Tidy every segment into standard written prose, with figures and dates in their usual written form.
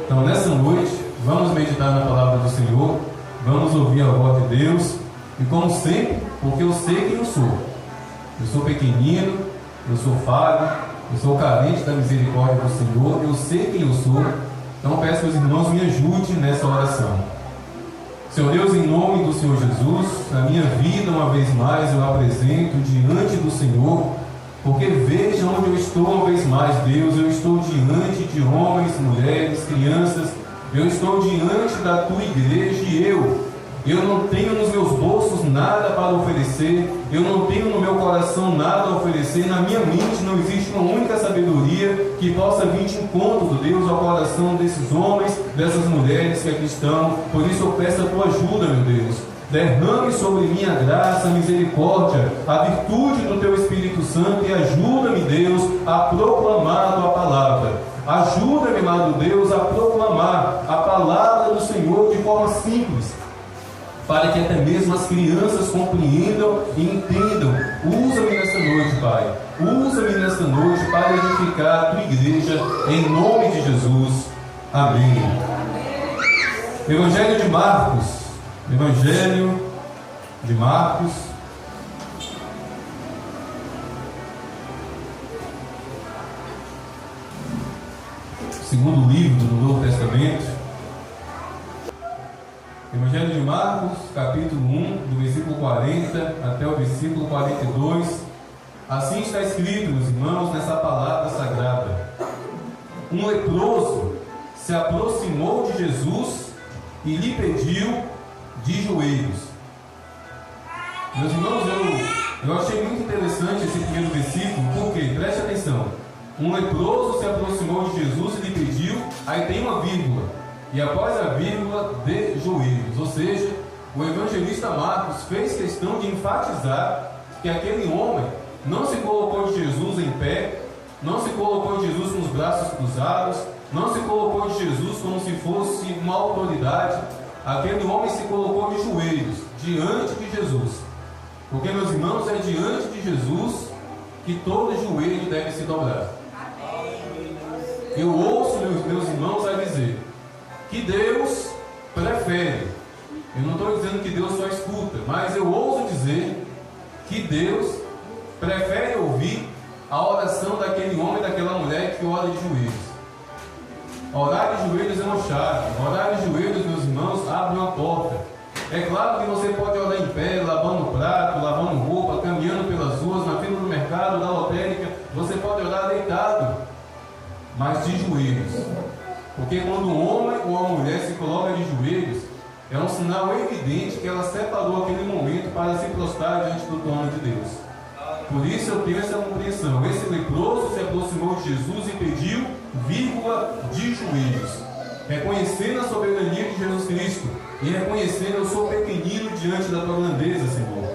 Então, nessa noite, vamos meditar na palavra do Senhor, vamos ouvir a voz de Deus, e como sempre, porque eu sei quem eu sou. Eu sou pequenino, eu sou falho, eu sou carente da misericórdia do Senhor, eu sei quem eu sou. Então, peço que os irmãos me ajudem nessa oração. Senhor Deus, em nome do Senhor Jesus, a minha vida, uma vez mais, eu apresento diante do Senhor, porque veja onde eu estou uma vez mais, Deus. Eu estou diante de homens, mulheres, crianças, eu estou diante da tua igreja e eu não tenho nos meus bolsos nada para oferecer, eu não tenho no meu coração nada a oferecer, na minha mente não existe uma única sabedoria que possa vir de encontro, Deus, ao coração desses homens, dessas mulheres que aqui estão. Por isso eu peço a tua ajuda, meu Deus. Derrame sobre mim a graça, a misericórdia, a virtude do teu Espírito Santo e ajuda-me, Deus, a proclamar a tua palavra. Ajuda-me, amado Deus, a proclamar a palavra do Senhor de forma simples, para que até mesmo as crianças compreendam e entendam. Usa-me nessa noite, Pai. Usa-me nessa noite para edificar a tua igreja, em nome de Jesus. Amém. Evangelho de Marcos. Evangelho de Marcos. Segundo livro do Novo Testamento. Evangelho de Marcos, capítulo 1, do versículo 40 até o versículo 42. Assim está escrito, meus irmãos, nessa palavra sagrada. Um leproso se aproximou de Jesus e lhe pediu de joelhos. Meus irmãos, eu achei muito interessante esse primeiro versículo, porque, preste atenção, um leproso se aproximou de Jesus e lhe pediu, aí tem uma vírgula, e após a vírgula, de joelhos. Ou seja, o evangelista Marcos fez questão de enfatizar que aquele homem não se colocou de Jesus em pé, não se colocou de Jesus com os braços cruzados, não se colocou de Jesus como se fosse uma autoridade. Aquele homem se colocou de joelhos diante de Jesus, porque, meus irmãos, é diante de Jesus que todo joelho deve se dobrar. Eu ouço meus irmãos a dizer que Deus prefere. Eu não estou dizendo que Deus só escuta, mas eu ouso dizer que Deus prefere ouvir a oração daquele homem e daquela mulher que ora de joelhos. Orar de joelhos é uma chave. Orar de joelhos, meus irmãos, abre uma porta. É claro que você pode orar em pé, lavando prato, lavando roupa, caminhando pelas ruas, na fila do mercado, da lotérica. Você pode orar deitado, mas de joelhos. Porque quando um homem ou uma mulher se coloca de joelhos, é um sinal evidente que ela separou aquele momento para se prostrar diante do trono de Deus. Por isso eu tenho essa compreensão. Esse leproso se aproximou de Jesus e pediu, vírgula, de joelhos, reconhecendo a soberania de Jesus Cristo e reconhecendo: eu sou pequenino diante da tua grandeza, Senhor.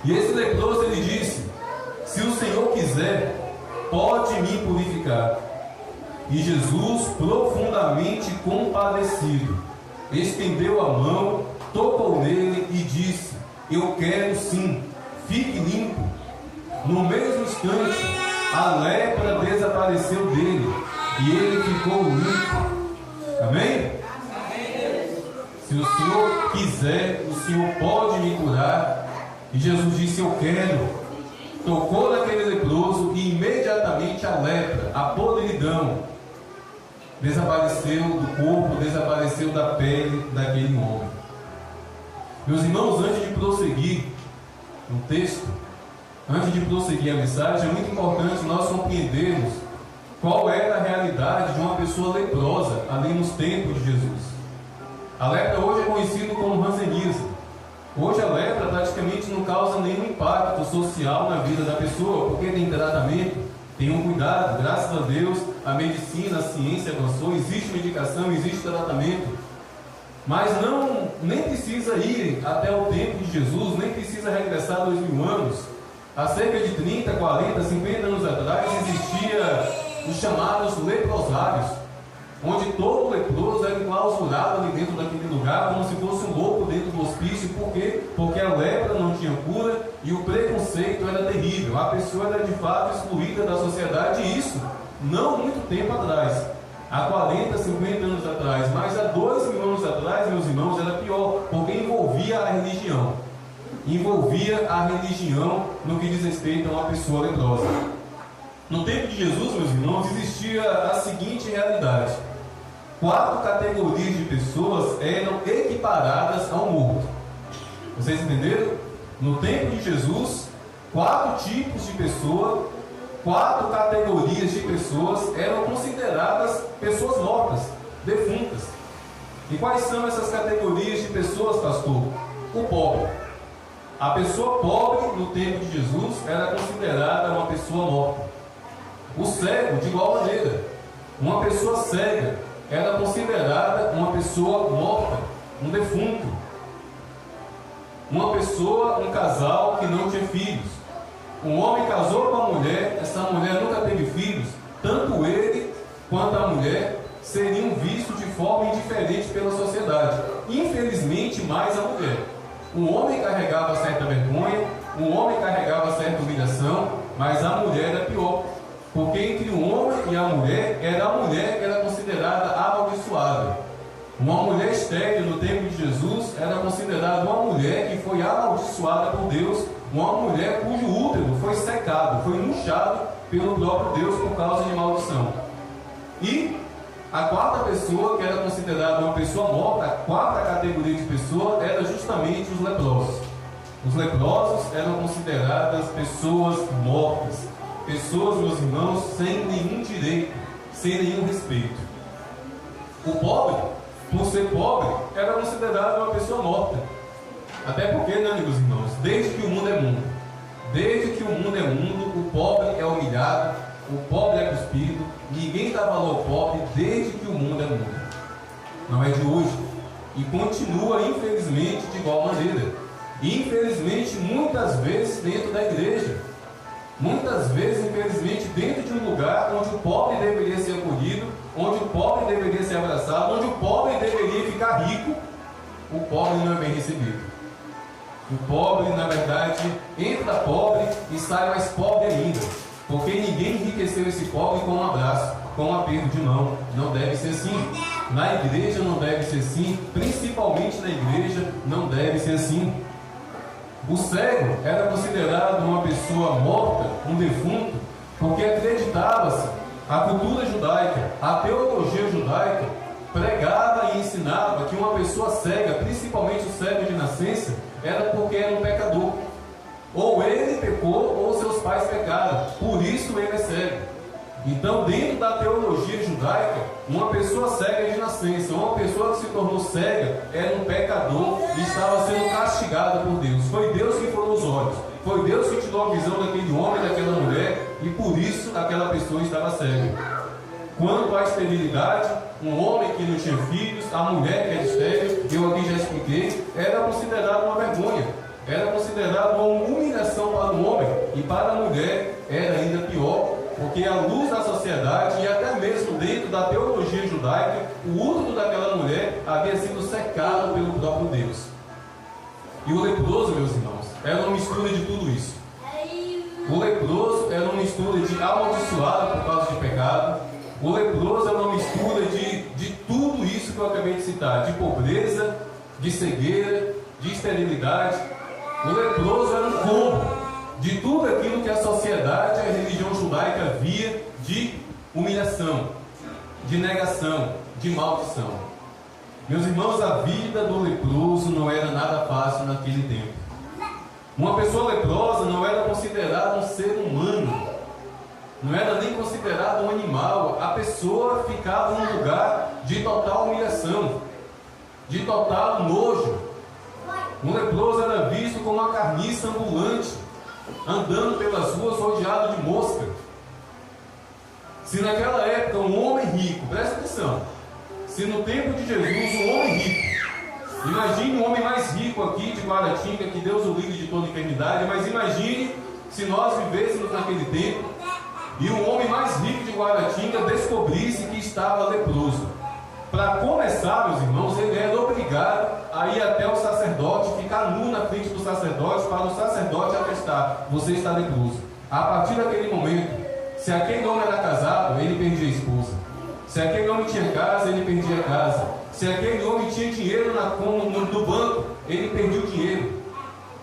E esse leproso, ele disse: se o Senhor quiser, pode me purificar. E Jesus, profundamente compadecido, estendeu a mão, tocou nele e disse: eu quero sim, fique limpo. No mesmo instante, a lepra desapareceu dele e ele ficou limpo. Amém? Se o Senhor quiser, o Senhor pode me curar. E Jesus disse: eu quero. Tocou naquele leproso e imediatamente a lepra, a podridão, desapareceu do corpo, desapareceu da pele daquele homem. Meus irmãos, antes de prosseguir no texto, antes de prosseguir a mensagem, é muito importante nós compreendermos qual era a realidade de uma pessoa leprosa ali nos tempos de Jesus. A lepra hoje é conhecida como hanseníase. Hoje a lepra praticamente não causa nenhum impacto social na vida da pessoa, porque tem tratamento, tem um cuidado. Graças a Deus, a medicina, a ciência avançou, existe medicação, existe tratamento. Mas nem precisa ir até o tempo de Jesus, nem precisa regressar 2000 anos. Há cerca de 30, 40, 50 anos atrás existia os chamados leprosários, onde todo leproso era enclausurado ali dentro daquele lugar, como se fosse um louco dentro do hospício. Por quê? Porque a lepra não tinha cura e o preconceito era terrível. A pessoa era de fato excluída da sociedade, e isso não muito tempo atrás. há 40, 50 anos atrás, mas há 2.000 anos atrás, meus irmãos, era pior, porque envolvia a religião. Envolvia a religião no que diz respeito a uma pessoa leprosa. No tempo de Jesus, meus irmãos, existia a seguinte realidade: 4 categorias de pessoas eram equiparadas ao morto. Vocês entenderam? No tempo de Jesus, 4 tipos de pessoa, 4 categorias de pessoas eram consideradas pessoas mortas, defuntas. E quais são essas categorias de pessoas, pastor? O pobre. A pessoa pobre, no tempo de Jesus, era considerada uma pessoa morta. O cego, de igual maneira. Uma pessoa cega era considerada uma pessoa morta, um defunto. Uma pessoa, um casal que não tinha filhos. Um homem casou com uma mulher, essa mulher nunca teve filhos. Tanto ele quanto a mulher seriam vistos de forma indiferente pela sociedade. Infelizmente, mais a mulher. Um homem carregava certa vergonha, um homem carregava certa humilhação, mas a mulher era pior. Porque entre o homem e a mulher que era considerada amaldiçoada. Uma mulher estéril no tempo de Jesus era considerada uma mulher que foi amaldiçoada por Deus, uma mulher cujo útero foi secado, foi murchado pelo próprio Deus por causa de maldição. E a 4ª pessoa, que era considerada uma pessoa morta, a 4ª categoria de pessoa, era justamente os leprosos. Os leprosos eram consideradas pessoas mortas. Pessoas, meus irmãos, sem nenhum direito, sem nenhum respeito. O pobre, por ser pobre, era considerado uma pessoa morta. Até porque, né, meus irmãos, desde que o mundo é mundo, o pobre é humilhado, o pobre é cuspido, ninguém dá valor ao pobre desde que o mundo é mundo. Não é de hoje. E continua, infelizmente, de igual maneira. E, infelizmente, muitas vezes dentro da igreja. Muitas vezes, infelizmente, dentro de um lugar onde o pobre deveria ser acolhido, onde o pobre deveria ser abraçado, onde o pobre deveria ficar rico, o pobre não é bem recebido. O pobre, na verdade, entra pobre e sai mais pobre ainda, porque ninguém enriqueceu esse pobre com um abraço, com um aperto de mão. Não deve ser assim. Na igreja não deve ser assim, principalmente na igreja não deve ser assim. O cego era considerado uma pessoa morta, um defunto, porque acreditava-se, a cultura judaica, a teologia judaica, pregava e ensinava que uma pessoa cega, principalmente o cego de nascença, era porque era um pecador. Ou ele pecou, ou seus pais pecaram, por isso ele é cego. Então, dentro da teologia judaica, uma pessoa cega de nascença, uma pessoa que se tornou cega, era um pecador e estava sendo castigada por Deus. Foi Deus que foi nos olhos, foi Deus que tirou a visão daquele homem, daquela mulher, e por isso aquela pessoa estava cega. Quanto à esterilidade, um homem que não tinha filhos, a mulher que era estéril, eu aqui já expliquei, era considerado uma vergonha, era considerado uma humilhação para o homem, e para a mulher era ainda pior, porque à luz da sociedade e até mesmo dentro da teologia judaica, o útero daquela mulher havia sido secado pelo próprio Deus. E o leproso, meus irmãos, era uma mistura de tudo isso. O leproso era uma mistura de amaldiçoado por causa de pecado. O leproso era uma mistura de tudo isso que eu acabei de citar, de pobreza, de cegueira, de esterilidade. O leproso era um combo de tudo aquilo que a sociedade, a religião judaica via de humilhação, de negação, de maldição. Meus irmãos, a vida do leproso não era nada fácil naquele tempo. Uma pessoa leprosa não era considerada um ser humano, não era nem considerada um animal. A pessoa ficava num lugar de total humilhação, de total nojo. Um leproso era visto como uma carniça ambulante, andando pelas ruas rodeado de mosca. Se naquela época um homem rico, presta atenção, se no tempo de Jesus um homem rico, imagine um homem mais rico aqui de Guaratinga, que Deus o livre de toda enfermidade, mas imagine se nós vivêssemos naquele tempo e um homem mais rico de Guaratinga descobrisse que estava leproso. Para começar, meus irmãos, ele era obrigado a ir até o sacerdote, ficar nu na frente do sacerdote, para o sacerdote atestar: você está leproso. A partir daquele momento, se aquele homem era casado, ele perdia a esposa. Se aquele homem tinha casa, ele perdia a casa. Se aquele homem tinha dinheiro no banco, ele perdia o dinheiro.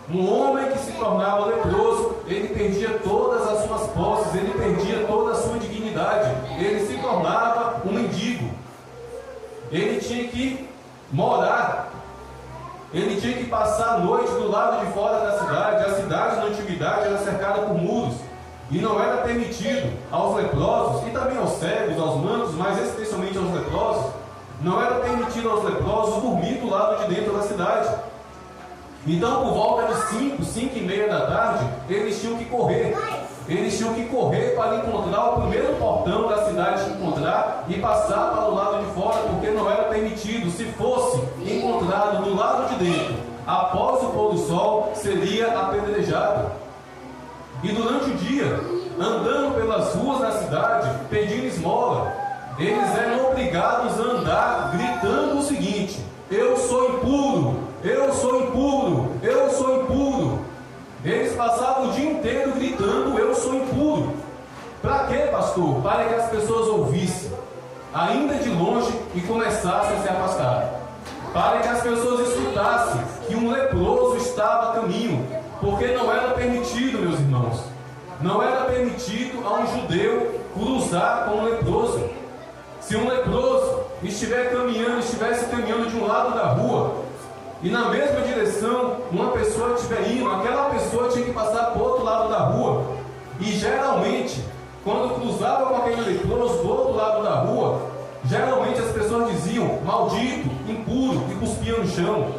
Um homem que se tornava leproso, ele perdia todas as suas posses, ele perdia toda a sua dignidade, ele se tornava um mendigo. Ele tinha que morar, ele tinha que passar a noite do lado de fora da cidade. A cidade na antiguidade era cercada por muros, e não era permitido aos leprosos, e também aos cegos, aos mancos, mas especialmente aos leprosos, não era permitido aos leprosos dormir do lado de dentro da cidade. Então, por volta de 5 e meia da tarde, eles tinham que correr. Eles tinham que correr para encontrar o primeiro portão da cidade que encontrar e passar para o lado de fora, porque não era permitido. Se fosse encontrado do lado de dentro, após o pôr do sol, seria apedrejado. E durante o dia, andando pelas ruas da cidade, pedindo esmola, eles eram obrigados a andar gritando o seguinte: eu sou impuro, eu sou impuro, eu sou impuro. Eles passavam o dia inteiro gritando: eu sou impuro. Para quê, pastor? Para que as pessoas ouvissem, ainda de longe, e começassem a se afastar. Para que as pessoas escutassem que um leproso estava a caminho, porque não era permitido, meus irmãos, não era permitido a um judeu cruzar com um leproso. Se um leproso estivesse caminhando de um lado da rua, e na mesma direção uma pessoa estiver indo, aquela pessoa tinha que passar para o outro lado da rua. E geralmente, quando cruzava com aquele leproso do outro lado da rua, geralmente as pessoas diziam: maldito, impuro, e cuspiam no chão.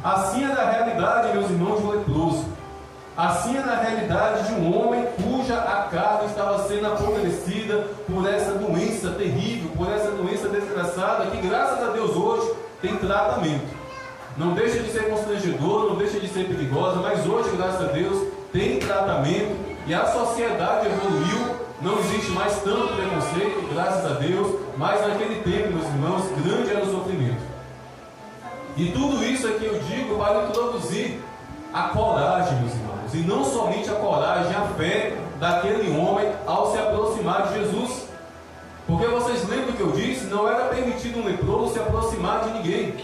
Assim é na realidade, meus irmãos, de um leproso. Assim é na realidade de um homem cuja a carne estava sendo apodrecida por essa doença terrível, por essa doença desgraçada, que graças a Deus hoje tem tratamento. Não deixa de ser constrangedor, não deixa de ser perigosa, mas hoje, graças a Deus, tem tratamento e a sociedade evoluiu. Não existe mais tanto preconceito, graças a Deus, mas naquele tempo, meus irmãos, grande era o sofrimento. E tudo isso aqui eu digo para introduzir a coragem, meus irmãos, e não somente a coragem, a fé daquele homem ao se aproximar de Jesus. Porque vocês lembram que eu disse? Não era permitido um leproso se aproximar de ninguém.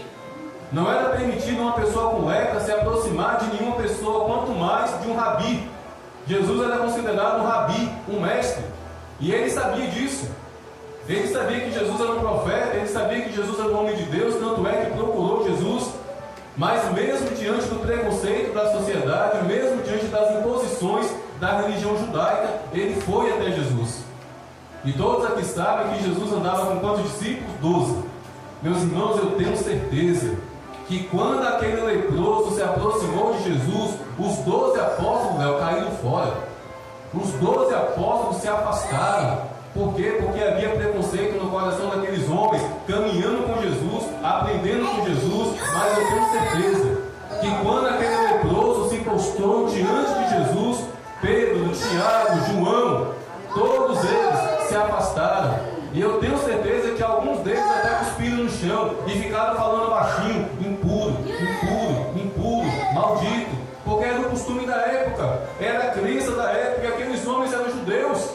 Não era permitido uma pessoa com lepra se aproximar de nenhuma pessoa, quanto mais de um rabi. Jesus era considerado um rabi, um mestre, e ele sabia disso. Ele sabia que Jesus era um profeta, ele sabia que Jesus era um homem de Deus, tanto é que procurou Jesus. Mas mesmo diante do preconceito da sociedade, mesmo diante das imposições da religião judaica, ele foi até Jesus. E todos aqui sabem que Jesus andava com quantos discípulos? 12. Meus irmãos, eu tenho certeza que quando aquele leproso se aproximou de Jesus, os 12 apóstolos caíram fora. Os 12 apóstolos se afastaram. Por quê? Porque havia preconceito no coração daqueles homens, caminhando com Jesus, aprendendo com Jesus. Mas eu tenho certeza que quando aquele leproso se prostrou diante de Jesus, Pedro, Tiago, João, todos eles se afastaram. E eu tenho certeza que alguns deles até cuspiram no chão e ficaram falando baixinho: impuro, impuro, impuro, maldito. Porque era o costume da época, era a crença da época. Aqueles homens eram judeus,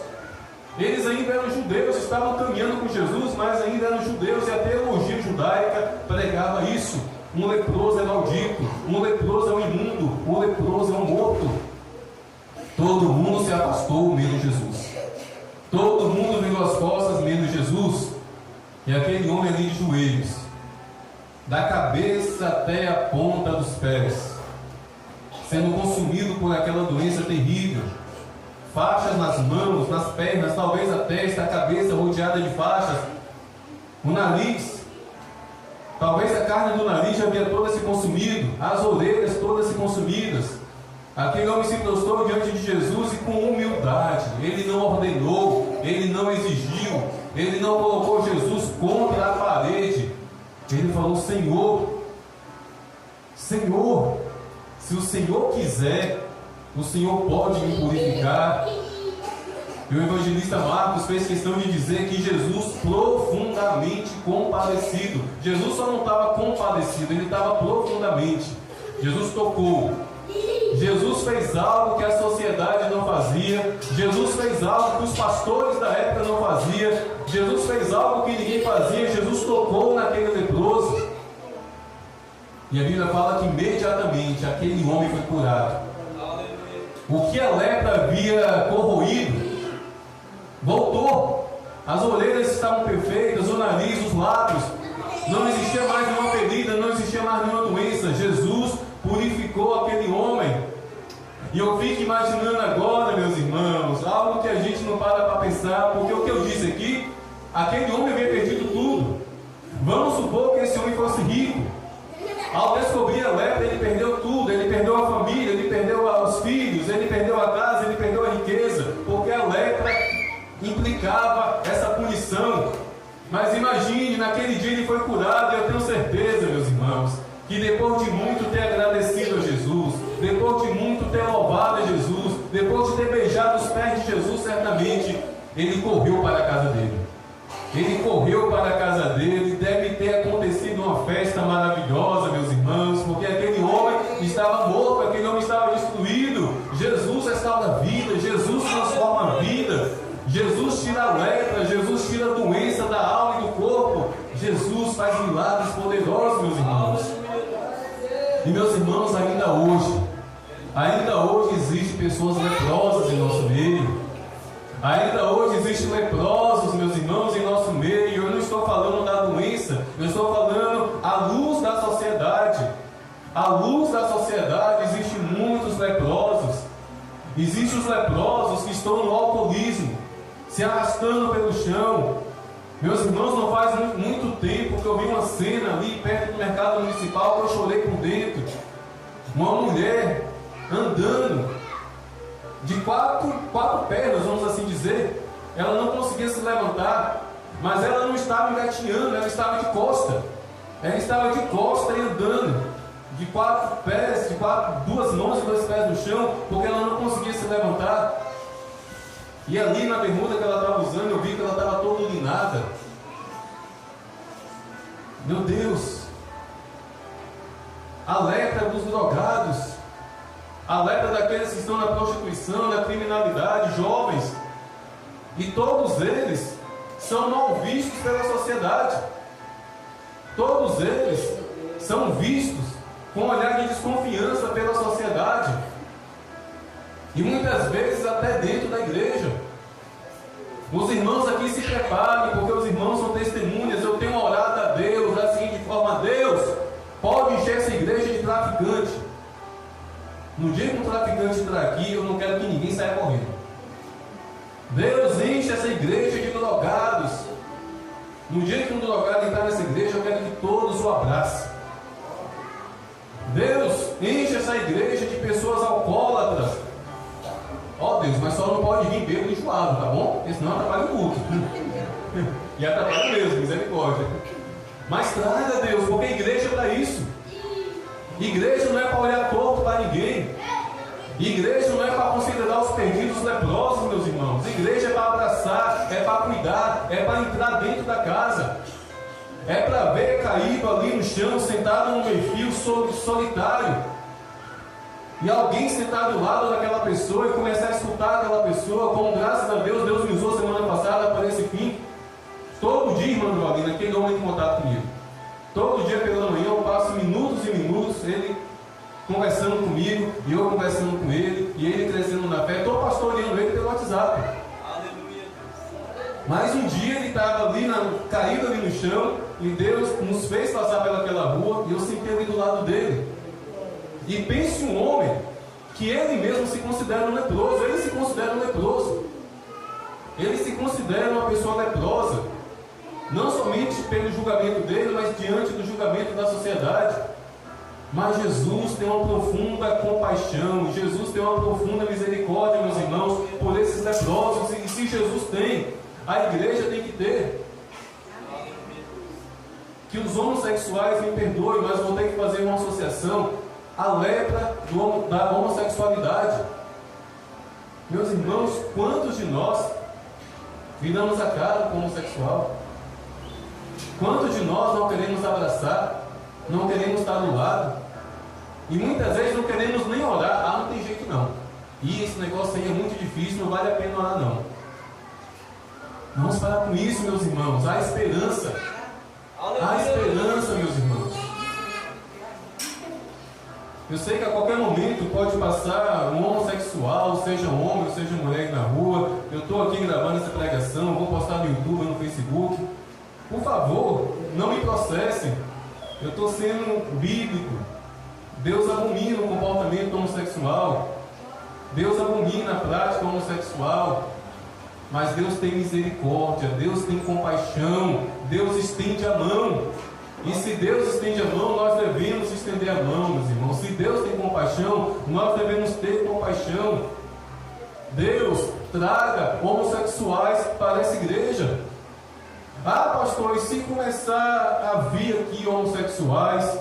eles ainda eram judeus, estavam caminhando com Jesus, mas ainda eram judeus, e a teologia judaica pregava isso: um leproso é maldito, um leproso é um imundo, um leproso é um morto. Todo mundo se afastou menos Jesus. Todo mundo virou as costas menos Jesus. E aquele homem ali de joelhos, da cabeça até a ponta dos pés, sendo consumido por aquela doença terrível, faixas nas mãos, nas pernas, talvez a testa, a cabeça rodeada de faixas, o nariz, talvez a carne do nariz já havia toda se consumido, as orelhas todas se consumidas. Aquele homem se prostrou diante de Jesus e com humildade, ele não ordenou, ele não exigiu, ele não colocou Jesus contra a parede. Ele falou: Senhor, Senhor, se o Senhor quiser, o Senhor pode me purificar. E o evangelista Marcos fez questão de dizer que Jesus profundamente compadecido. Jesus só não estava compadecido, ele estava profundamente. Jesus tocou, Jesus fez algo que a sociedade não fazia. Jesus fez algo que os pastores da época não faziam. Jesus fez algo que ninguém fazia. Jesus tocou naquele leproso. E a Bíblia fala que imediatamente aquele homem foi curado. O que a lepra havia corroído voltou. As orelhas estavam perfeitas, o nariz, os lábios. Não existia mais nenhuma ferida, não existia mais nenhuma doença. Jesus purificou aquele homem. E eu fico imaginando agora, meus irmãos, algo que a gente não para pensar, porque o que eu disse aqui, aquele homem havia perdido tudo. Vamos supor que esse homem fosse rico. Ao descobrir a lepra, ele perdeu tudo. Ele perdeu a família, ele perdeu os filhos, ele perdeu a casa, ele perdeu a riqueza, porque a lepra implicava essa punição. Mas imagine, naquele dia ele foi curado. E eu tenho certeza, meus irmãos, que depois de muito ter agradecido a Jesus, depois de muito ter louvado a Jesus, depois de ter beijado os pés de Jesus, certamente ele correu para a casa dele. Ele correu para a casa dele. Deve ter acontecido uma festa maravilhosa, meus irmãos, porque aquele homem estava morto, aquele homem estava destruído. Jesus restaura a vida, Jesus transforma a vida. Jesus tira a lepra, Jesus tira a doença da alma e do corpo. Jesus faz milagres poderosos, meus irmãos. E meus irmãos, ainda hoje existem pessoas leprosas em nosso meio. Ainda hoje existem leprosos, meus irmãos, em nosso meio. E eu não estou falando da doença, eu estou falando à luz da sociedade. À luz da sociedade existem muitos leprosos. Existem os leprosos que estão no alcoolismo, se arrastando pelo chão. Meus irmãos, não faz muito tempo que eu vi uma cena ali perto do mercado municipal que eu chorei por dentro. Uma mulher andando de quatro pernas, vamos assim dizer. Ela não conseguia se levantar, mas ela não estava engatinhando, ela estava de costa. Ela estava de costa e andando de 4 pés, de 2 mãos e 2 pés no chão, porque ela não conseguia se levantar. E ali na bermuda que ela estava usando, eu vi que ela estava toda urinada. Meu Deus! A lepra dos drogados, a lepra daqueles que estão na prostituição, na criminalidade, jovens. E todos eles são mal vistos pela sociedade. Todos eles são vistos com um olhar de desconfiança pela sociedade. E muitas vezes até dentro da igreja. Os irmãos aqui se preparem, porque os irmãos são testemunhas. Eu tenho orado a Deus da seguinte forma: Deus, pode encher essa igreja de traficante. No dia que um traficante entrar aqui, eu não quero que ninguém saia correndo. Deus, enche essa igreja de drogados. No dia que um drogado entrar nessa igreja, eu quero que todos o abracem. Deus, enche essa igreja de pessoas alcoólatras. Ó Deus, mas só não pode vir bêbado e enjoado, tá bom? Porque senão atrapalha o culto. E atrapalha mesmo, misericórdia. Mas traga, Deus, porque a igreja é para isso. Igreja não é para olhar torto para ninguém. Igreja não é para considerar os perdidos leprosos, meus irmãos. Igreja é para abraçar, é para cuidar, é para entrar dentro da casa. É para ver caído ali no chão, sentado num meio-fio solitário. E alguém sentar do lado daquela pessoa e começar a escutar aquela pessoa, como graças a Deus, Deus me usou semana passada para esse fim. Todo dia, irmão Joaquim, aquele homem tem contato comigo. Todo dia pela manhã eu passo minutos e minutos, ele conversando comigo, e eu conversando com ele, e ele crescendo na fé. Estou pastoreando ele pelo WhatsApp. Aleluia. Mas um dia ele estava ali, caído ali no chão, e Deus nos fez passar pelaquela rua, e eu sentei ali do lado dele. E pense um homem que ele mesmo se considera um leproso. Ele se considera um leproso. Ele se considera uma pessoa leprosa. Não somente pelo julgamento dele, mas diante do julgamento da sociedade. Mas Jesus tem uma profunda compaixão. Jesus tem uma profunda misericórdia, meus irmãos, por esses leprosos. E se Jesus tem, a igreja tem que ter. Que os homossexuais me perdoem, mas vou ter que fazer uma associação. A lepra da homossexualidade. Meus irmãos, quantos de nós viramos a cara com o homossexual? Quantos de nós não queremos abraçar? Não queremos estar do lado? E muitas vezes não queremos nem orar. Ah, não tem jeito não. E esse negócio aí é muito difícil, não vale a pena orar não. Vamos parar com isso, meus irmãos. Há esperança. Há esperança, meus irmãos. Eu sei que a qualquer momento pode passar um homossexual, seja homem ou seja mulher na rua. Eu estou aqui gravando essa pregação, vou postar no YouTube, no Facebook. Por favor, não me processem. Eu estou sendo bíblico. Deus abomina o comportamento homossexual. Deus abomina a prática homossexual. Mas Deus tem misericórdia, Deus tem compaixão, Deus estende a mão. E se Deus estende a mão, nós devemos estender a mão, meus irmãos. Se Deus tem compaixão, nós devemos ter compaixão. Deus traga homossexuais para essa igreja. Ah, pastor, e se começar a vir aqui homossexuais?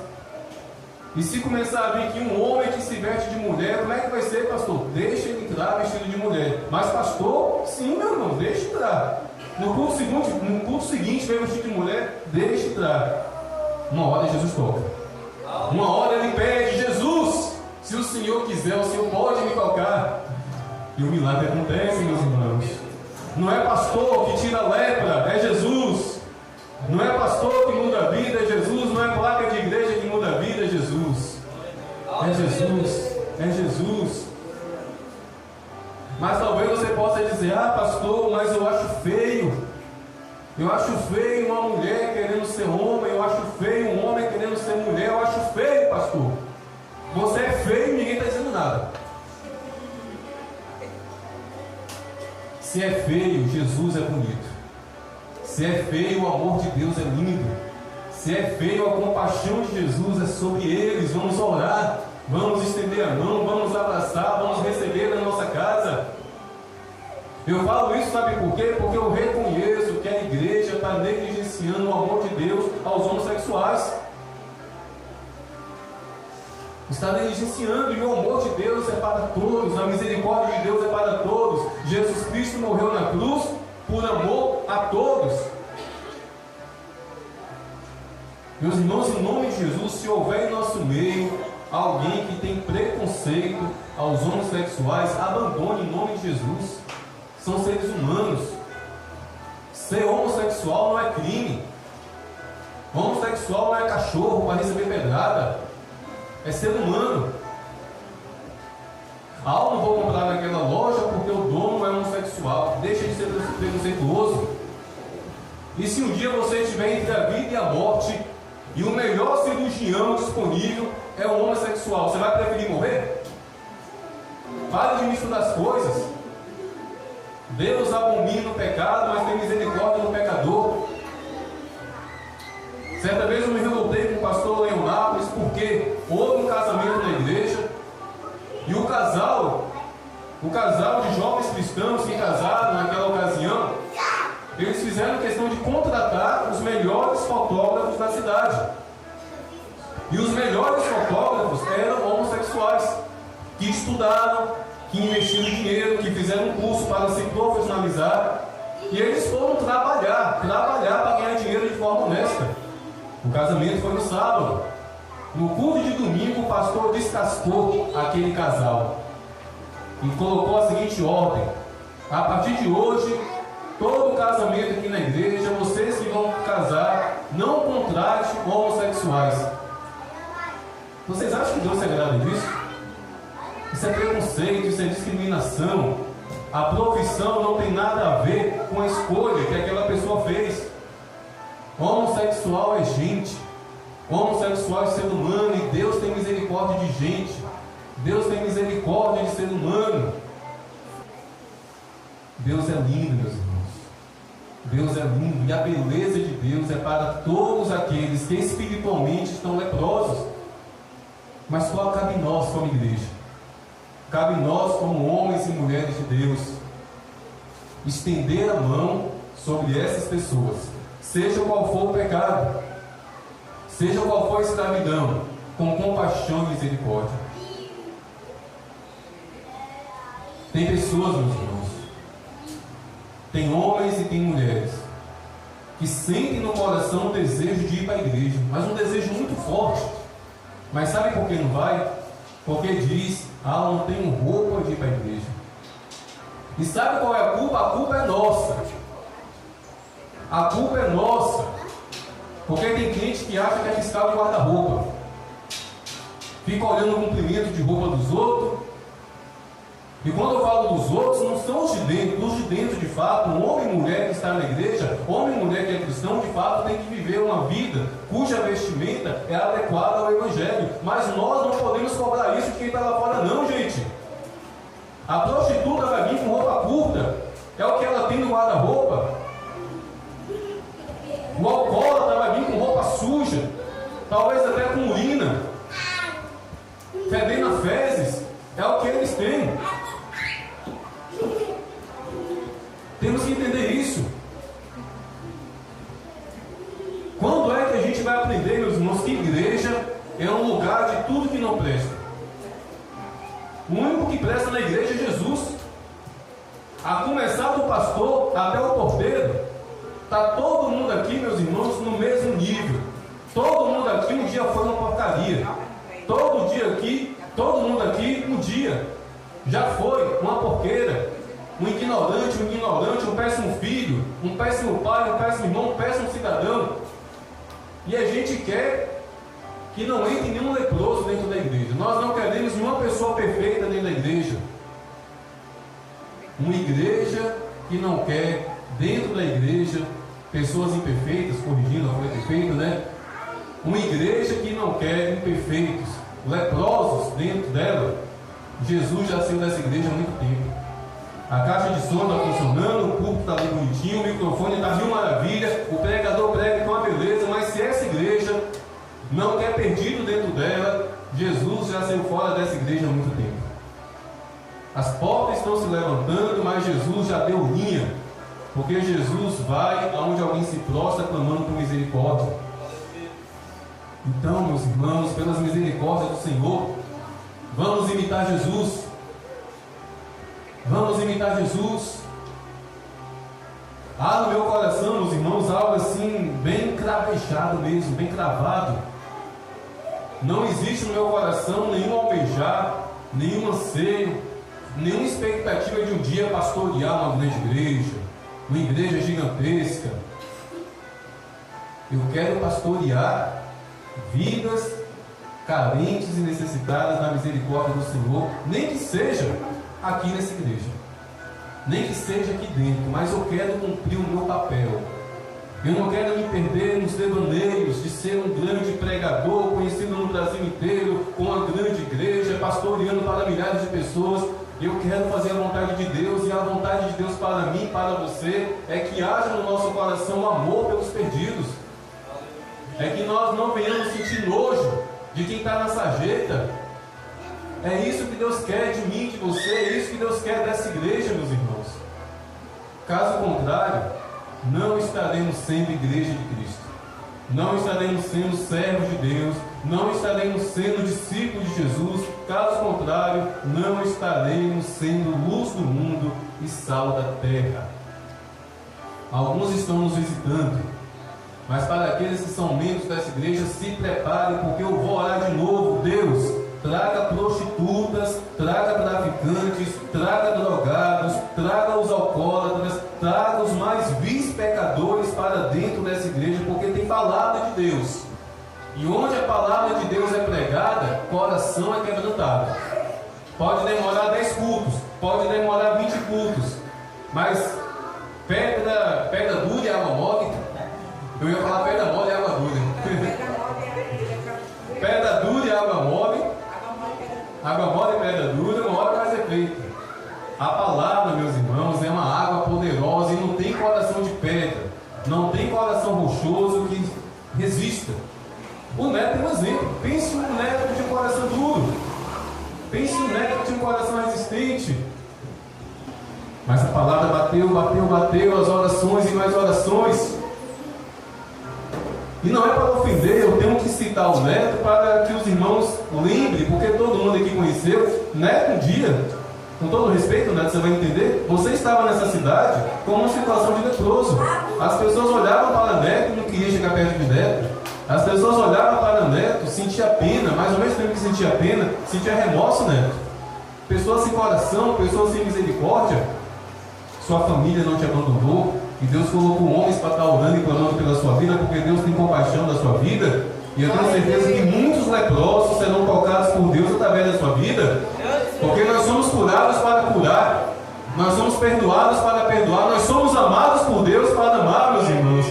E se começar a vir aqui um homem que se veste de mulher, como é que vai ser, pastor? Deixa ele entrar vestido de mulher. Mas, pastor, sim, meu irmão, deixa entrar. No culto seguinte, vem vestido de mulher, deixa entrar. Uma hora Jesus toca. Uma hora ele pede: Jesus, se o Senhor quiser, o Senhor pode me tocar. E o milagre acontece, meus irmãos. Não é pastor que tira a lepra, é Jesus. Não é pastor que muda a vida, é Jesus. Não é placa de igreja que muda a vida, é Jesus. É Jesus. É Jesus. Mas talvez você possa dizer: ah, pastor, mas eu acho feio. Eu acho feio uma mulher querendo ser homem. Eu acho feio um homem querendo ser mulher. Eu acho feio, pastor. Você é feio e ninguém está dizendo nada. Se é feio, Jesus é bonito. Se é feio, o amor de Deus é lindo. Se é feio, a compaixão de Jesus é sobre eles. Vamos orar, vamos estender a mão, vamos abraçar, vamos receber na nossa casa. Eu falo isso, sabe por quê? Porque eu reconheço que a igreja está negligenciando o amor de Deus aos homossexuais. Está negligenciando, e o amor de Deus é para todos, a misericórdia de Deus é para todos. Jesus Cristo morreu na cruz por amor a todos. Meus irmãos, em nome de Jesus, se houver em nosso meio alguém que tem preconceito aos homossexuais, abandone em nome de Jesus. São seres humanos. Ser homossexual não é crime. Homossexual não é cachorro para receber pedrada. É ser humano. Ah, eu não vou comprar naquela loja porque o dono é homossexual. Deixa de ser preconceituoso. E se um dia você estiver entre a vida e a morte, e o melhor cirurgião disponível é o homossexual, você vai preferir morrer? Pare de misturar as coisas. Deus abomina o pecado, mas tem misericórdia do pecador. Certa vez eu me revoltei com o pastor Leonardo, porque houve um casamento na igreja, e o casal de jovens cristãos que casaram naquela ocasião, eles fizeram questão de contratar os melhores fotógrafos da cidade. E os melhores fotógrafos eram homossexuais, que estudaram, que investiram dinheiro, que fizeram um curso para se profissionalizar. E eles foram trabalhar para ganhar dinheiro de forma honesta. O casamento foi no sábado. No culto de domingo, o pastor descascou aquele casal e colocou a seguinte ordem: a partir de hoje, todo casamento aqui na igreja, vocês que vão casar, não contrate homossexuais. Vocês acham que Deus se agrada disso? Isso é preconceito, isso é discriminação. A profissão não tem nada a ver com a escolha que aquela pessoa fez. Homossexual é gente. Homossexual é ser humano, e Deus tem misericórdia de gente. Deus tem misericórdia de ser humano. Deus é lindo, meus irmãos. Deus é lindo, e a beleza de Deus é para todos aqueles que espiritualmente estão leprosos. Mas só cabe nós como igreja, cabe nós como homens e mulheres de Deus, estender a mão sobre essas pessoas, seja qual for o pecado, seja qual for a escravidão, com compaixão e misericórdia. Tem pessoas, meus irmãos, tem homens e tem mulheres que sentem no coração o desejo de ir para a igreja, mas um desejo muito forte. Mas sabe por que não vai? Porque diz: ah, eu não tenho roupa de ir para a igreja. E sabe qual é a culpa? A culpa é nossa. A culpa é nossa. Porque tem crente que acha que é fiscal de guarda-roupa. Fica olhando o comprimento de roupa dos outros. E quando eu falo dos outros, não são os de dentro. Os de dentro, de fato, um homem e mulher que está na igreja, homem e mulher que é cristão, de fato, tem que viver uma vida cuja vestimenta é adequada ao Evangelho. Mas nós não podemos cobrar isso de quem está lá fora, não, gente. A prostituta vai vir com roupa curta. É o que ela tem no guarda-roupa. O alcoólatra vai vir com roupa suja. Talvez até com urina. Fedendo a fezes. É o que eles têm. Temos que entender isso. Quando é que a gente vai aprender, meus irmãos, que igreja é um lugar de tudo que não presta? O único que presta na igreja é Jesus. A começar do pastor até o porteiro. Está todo mundo aqui, meus irmãos, no mesmo nível. Todo mundo aqui um dia foi uma porcaria. Todo mundo aqui um dia já foi uma porqueira. Um ignorante, um péssimo filho, um péssimo pai, um péssimo irmão, um péssimo cidadão. E a gente quer que não entre nenhum leproso dentro da igreja. Nós não queremos nenhuma pessoa perfeita dentro da igreja. Uma igreja que não quer, dentro da igreja, pessoas imperfeitas, corrigindo a foi perfeito, né? Uma igreja que não quer imperfeitos, leprosos dentro dela. Jesus já saiu dessa igreja há muito tempo. A caixa de som está funcionando, o púlpito está ali bonitinho, o microfone está mil maravilha, o pregador prega com uma beleza, mas se essa igreja não quer perdido dentro dela, Jesus já saiu fora dessa igreja há muito tempo. As portas estão se levantando, mas Jesus já deu linha, porque Jesus vai aonde alguém se prostra clamando por misericórdia. Então, meus irmãos, pelas misericórdias do Senhor, vamos imitar Jesus. Vamos imitar Jesus. Há no meu coração, meus irmãos, algo assim, bem cravejado mesmo, bem cravado. Não existe no meu coração nenhum almejar, nenhum anseio, nenhuma expectativa de um dia pastorear uma grande igreja, uma igreja gigantesca. Eu quero pastorear vidas carentes e necessitadas da misericórdia do Senhor, nem que seja aqui nessa igreja, nem que seja aqui dentro, mas eu quero cumprir o meu papel. Eu não quero me perder nos devaneios de ser um grande pregador, conhecido no Brasil inteiro, com uma grande igreja, pastoreando para milhares de pessoas. Eu quero fazer a vontade de Deus, e a vontade de Deus para mim, para você, é que haja no nosso coração amor pelos perdidos. É que nós não venhamos sentir nojo de quem está na sarjeta. É isso que Deus quer de mim, de você, é isso que Deus quer dessa igreja, meus irmãos. Caso contrário, não estaremos sendo igreja de Cristo. Não estaremos sendo servos de Deus. Não estaremos sendo discípulos de Jesus. Caso contrário, não estaremos sendo luz do mundo e sal da terra. Alguns estão nos visitando, mas para aqueles que são membros dessa igreja, se preparem, porque eu vou orar de novo. Deus, traga prostitutas, traga traficantes, traga drogados, traga os alcoólatras, traga os mais vis pecadores para dentro dessa igreja, porque tem palavra de Deus. E onde a palavra de Deus é pregada, coração é quebrantado. Pode demorar 10 cultos, pode demorar 20 cultos, mas pedra dura e água mole. Eu ia falar pedra mole e água dura. Pedra dura e água mole. Água mole e pedra dura, uma hora vai ser feita. A palavra, meus irmãos, é uma água poderosa e não tem coração de pedra, não tem coração rochoso que resista. O Neto é um exemplo. Pense no Neto que tinha um coração duro. Pense no Neto que tinha um coração resistente. Mas a palavra bateu, as orações e mais orações. E não é para ofender, eu tenho que citar o Neto para que os irmãos lembrem, porque todo mundo aqui conheceu. Neto um dia, com todo respeito, Neto, você vai entender, você estava nessa cidade com uma situação de leproso. As pessoas olhavam para Neto e não queriam chegar perto de Neto. As pessoas olhavam para Neto, sentia pena, mas ao mesmo tempo que sentia pena, sentia remorso, Neto. Pessoas sem coração, pessoas sem misericórdia. Sua família não te abandonou, e Deus colocou homens para estar orando e clamando pela sua vida, porque Deus tem compaixão da sua vida. E eu tenho certeza que muitos leprosos serão tocados por Deus através da sua vida, porque nós somos curados para curar, nós somos perdoados para perdoar, nós somos amados por Deus para amar, meus irmãos.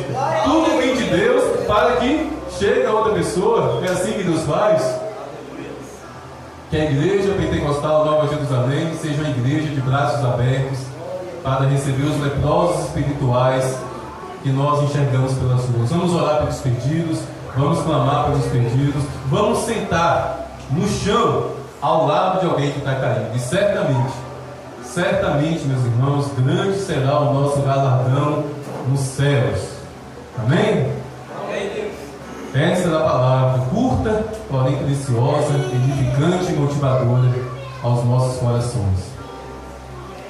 Tudo vem de Deus para que chegue a outra pessoa. É assim que Deus faz. Que a igreja pentecostal Nova Jerusalém seja uma igreja de braços abertos para receber os leprosos espirituais que nós enxergamos pelas ruas. Vamos orar pelos perdidos, vamos clamar pelos perdidos, vamos sentar no chão ao lado de alguém que está caído. E certamente, meus irmãos, grande será o nosso galardão nos céus. Amém? Essa é a palavra curta, porém preciosa, edificante e motivadora aos nossos corações.